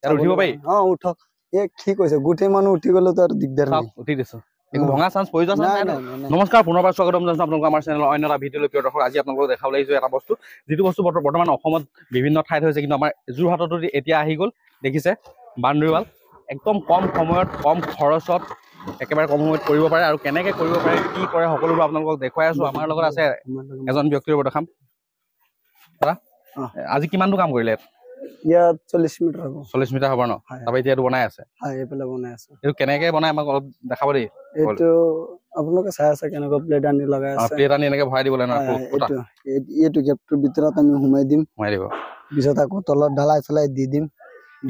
ইয়াত উঠিব পাৰি উঠক কি কৈছে গোটেই মানুহ উঠি গ'লে তো আৰু দিগদাৰ নাই উঠি দিছো একো ভঙা চান্স পৰি যোৱা চান্স নাই নমস্কাৰ পুনৰবাৰ স্বাগতম জনাইছো আপোনালোক আমাৰ চেনেলৰ অন্য এটা ভিডিঅ'লৈ প্ৰিয় দৰ্শক আজি আপোনালোকক দেখাবলৈ আহিছো এটা বস্তু যিটো বস্তু বৰ্তমান অসমত বিভিন্ন ঠাইত হৈছে কিন্তু আমাৰ যোৰহাটতো এতিয়া আহি গ'ল দেখিছে বাউণ্ডেৰী ৱাল একদম কম সময়ত কম খৰচত একেবাৰে কম সময়ত কৰিব পাৰে আৰু কেনেকৈ কৰিব পাৰে কি কৰে সকলোবোৰ আপোনালোকক দেখুৱাই আছো আমাৰ লগত আছে এজন ব্যক্তিৰ দেখাম আজি কিমানটো কাম কৰিলে ইয়াত 40 মিটাৰ হ'ব 40 মিটাৰ হ'ব ন তাৰপৰা এতিয়া এইটো বনাই আছে এইফালে বনাই আছে এইটো কেনেকৈ বনাই আমাক অলপ দেখাব দেই এইটো আপোনালোকে চাই আছে কেনেকুৱা প্লেট আনি লগাই আছে প্লেট আনি এনেকৈ ভৰাই দিব লাগে এইটো গেপটোৰ ভিতৰত আমি সোমাই দিম দিব পিছত আকৌ তলত ঢালাই চলাই দি দিম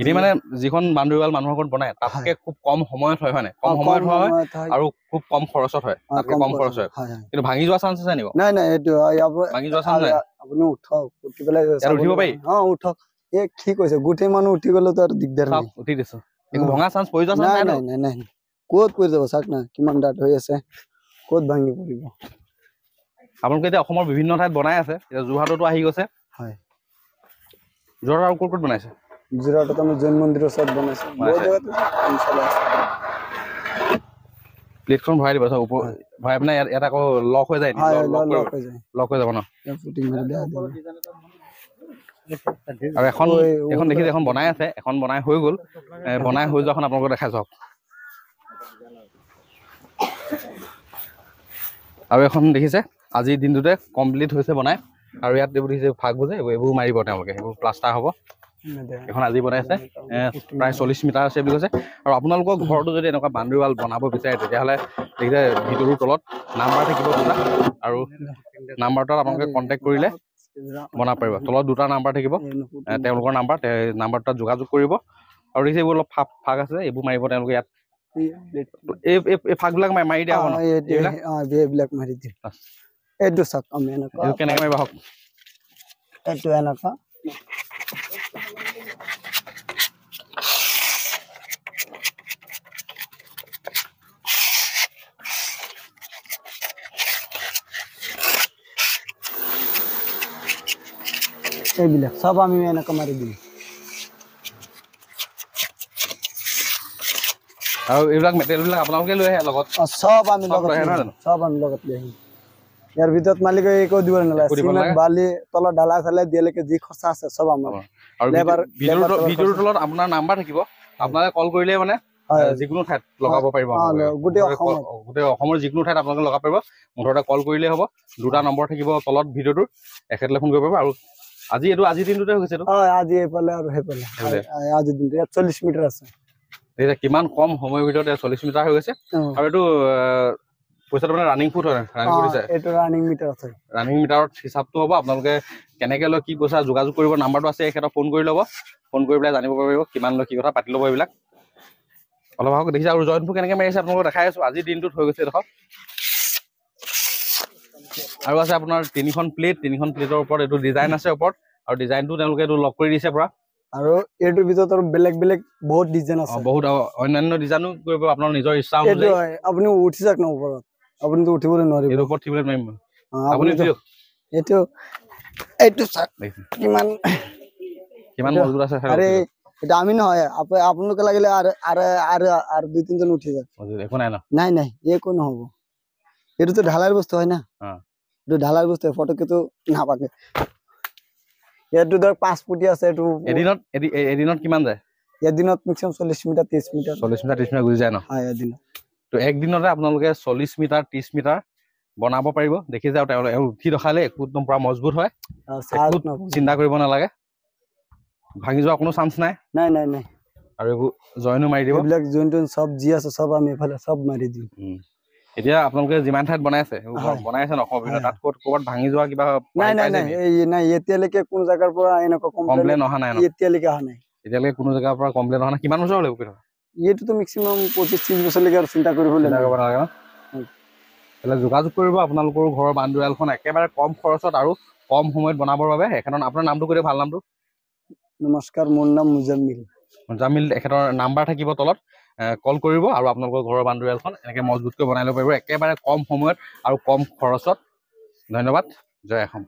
এনে মানে যিখন বাউণ্ডেৰী ৱাল মানুহৰ ঘৰত বনাই তাতকে খুব কম সময়ত হয় মানে কম সময়ত হয় আৰু খুব কম খৰচত হয় তাতকে কম খৰচ হয় কিন্তু ভাঙি যোৱা চান্স আছে নেকি নাই এইটো ভাঙি যোৱা চান্স নাই আপুনি উঠক উঠি পেলাই উঠিব পাৰি উঠক কি কৈছে গোটেই মানুহ উঠি গ'লে তো আৰু দিগদাৰ নাই উঠি দিছো একো ভঙা চান্স পৰি যোৱা চান্স নাই ক'ত পৰি যাব চাওক না কিমান ডাঠ হৈ আছে ক'ত ভাঙি পৰিব আপোনালোকে এতিয়া অসমৰ বিভিন্ন ঠাইত বনাই আছে এতিয়া যোৰহাটতো আহি গৈছে হয় যোৰহাট আৰু ক'ত বনাইছে যোৰহাটত আমি জৈন মন্দিৰৰ ওচৰত বনাইছো প্লেটখন ভৰাই দিব চাওক ওপৰ ভৰাই পিনে ইয়াত আকৌ লক হৈ যায় লক হৈ যাব ন আৰু এখন দেখিছে এখন বনাই আছে এখন বনাই হৈ গ'ল বনাই হৈ যোৱাখন আপোনালোকে দেখাই চাওক আৰু এখন দেখিছে আজিৰ দিনটোতে কমপ্লিট হৈছে বনাই আৰু ইয়াত এইবোৰ দেখিছে ফাগবোৰ যে এইবোৰ মাৰিব তেওঁলোকে এইবোৰ প্লাষ্টাৰ হ'ব এখন আজি বনাইছে প্ৰায় 40 মিটাৰ আছে বুলি কৈছে আৰু আপোনালোকৰ ঘৰতো যদি এনেকুৱা বাউণ্ডেৰী ৱাল বনাব বিচাৰে তেতিয়াহ'লে দেখিছে ভিডিঅ'টোৰ তলত নাম্বাৰ থাকিব দুটা আৰু নাম্বাৰটোত আপোনালোকে কণ্টেক্ট কৰিলে বনাব পাৰিব তলত দুটা নাম্বাৰ থাকিব তেওঁলোকৰ নাম্বাৰটোত যোগাযোগ কৰিব আৰু দেখিছে এইবোৰ অলপ ফাগ আছে এইবোৰ মাৰিব তেওঁলোকে ইয়াত এই ফাগবিলাক মাৰি দিয়া হ'ব ন এইবিলাক মাৰি দিম এইটো চাওক আমি এনেকুৱা কেনেকৈ মাৰিবা হওক এইটো এনেকুৱা এইবিলাক সব আমি এনেকুৱা মাৰি দিম আৰু এইবিলাক মেটেৰিয়েলবিলাক আপোনালোকে লৈ আহে লগত সব আমি লগত লৈ আহিম ইয়াৰ ভিতৰত মালিকে একো দিব নালাগে চিমেণ্ট বালি তলত ঢালাই চালাই দিয়ালৈকে যি খৰচা আছে সব আমাৰ আৰু ভিডিঅ'ৰ তলত আপোনাৰ নাম্বাৰ থাকিব আপোনালোকে কল কৰিলে মানে যিকোনো ঠাইত লগাব পাৰিব গোটেই অসমৰ যিকোনো ঠাইত আপোনালোকে লগাব পাৰিব মুঠতে কল কৰিলেই হ'ব দুটা নম্বৰ থাকিব তলত ভিডিঅ'টোৰ এখেতলৈ ফোন কৰিব পাৰিব আৰু আজিৰ দিনটোতে হৈ গৈছে আজি এইফালে আৰু সেইফালে আজিৰ দিনটো ইয়াত 40 মিটাৰ আছে কিমান কম সময়ৰ ভিতৰতে 40 মিটাৰ হৈ গৈছে আৰু এইটো পইচাটো মানে ৰানিং ফুট হয় ৰানিং মিটাৰত হিচাপটো হ'ব আপোনালোকে কেনেকৈ লয় কি পইচা যোগাযোগ কৰিব নাম্বাৰটো আছে এখেতক ফোন কৰি ল'ব ফোন কৰি পেলাই জানিব পাৰিব কিমান লয় কি কথা পাতি ল'ব এইবিলাক অলপ আহক দেখিছে আৰু জইনটো কেনেকৈ মাৰিছে আপোনালোকক দেখাই আছো আজিৰ দিনটোত হৈ গৈছে দেখক আৰু আছে আপোনাৰ তিনিখন প্লেটৰ ওপৰত এইটো ডিজাইন আছে ওপৰত আৰু ডিজাইনটো তেওঁলোকে এইটো লক কৰি দিছে পুৰা আৰু এইটোৰ ভিতৰত আৰু বেলেগ বহুত ডিজাইন আছে বহুত অন্যান্য ডিজাইনো কৰিব আপোনাৰ নিজৰ ইচ্ছা অনুযায়ী আপুনি উঠি যাওক না ওপৰত আপুনিতো উঠিবলৈ নোৱাৰিব এইটো ওপৰত উঠিবলৈ নোৱাৰিম আপুনি এইটো কিমান মজবুত আছে আৰে এটা আমি নহয় আপোনালোকে লাগিলে আৰু দুই তিনজন উঠি যাওক একো নাই নাই একো নহ'ব এইটোতো ঢালাইৰ বস্তু হয় না এইটো ঢালাইৰ বস্তু ফটকেতো নাপাকে ইয়াতো ধৰ 5 ফুটি আছে এইটো এদিনত কিমান যায় এদিনত মেক্সিমাম 40 মিটাৰ 30 মিটাৰ গুচি যায় ন এদিনত তো একদিনতে আপোনালোকে 40 মিটাৰ 30 মিটাৰ বনাব পাৰিব দেখি যাও তেওঁলোকে উঠি ৰখালে একদম পুৰা মজবুত হয় চিন্তা কৰিব নালাগে ভাঙি যোৱা কোনো চান্স নাই আৰু এইবোৰ জইনো মাৰি দিব এইবিলাক জইন সব যি আছে সব আমি এফালে সব মাৰি দিম এতিয়া আপোনালোকে যিমান ঠাইত বনাই আছে ন অসমৰ ভিতৰত তাত ক'ৰবাত ভাঙি যোৱা কিবা নাই এতিয়ালৈকে কোনো জাগাৰ পৰা এনেকুৱা কমপ্লেইন অহা নাই এতিয়ালৈকে কোনো জাগাৰ পৰা কমপ্লেইন অহা নাই কিমান বছৰ লাগিব এইটোতো মেক্সিমাম 25-30 বছৰলৈকে আৰু চিন্তা কৰিব নালাগে যোগাযোগ কৰিব আপোনালোকৰ ঘৰৰ বাউণ্ডেৰী ৱালখন একেবাৰে কম খৰচত আৰু কম সময়ত বনাবৰ বাবে এখনৰ আপোনাৰ নামটো কৈ ভাল নামটো নমস্কাৰ মোৰ নাম মুজাম্মিল এখেতৰ নাম্বাৰ থাকিব তলত কল কৰিব আৰু আপোনালোকৰ ঘৰৰ বাউণ্ডেৰী ৱালখন এনেকৈ মজবুতকৈ বনাই ল'ব পাৰিব একেবাৰে কম সময়ত আৰু কম খৰচত ধন্যবাদ জয় অসম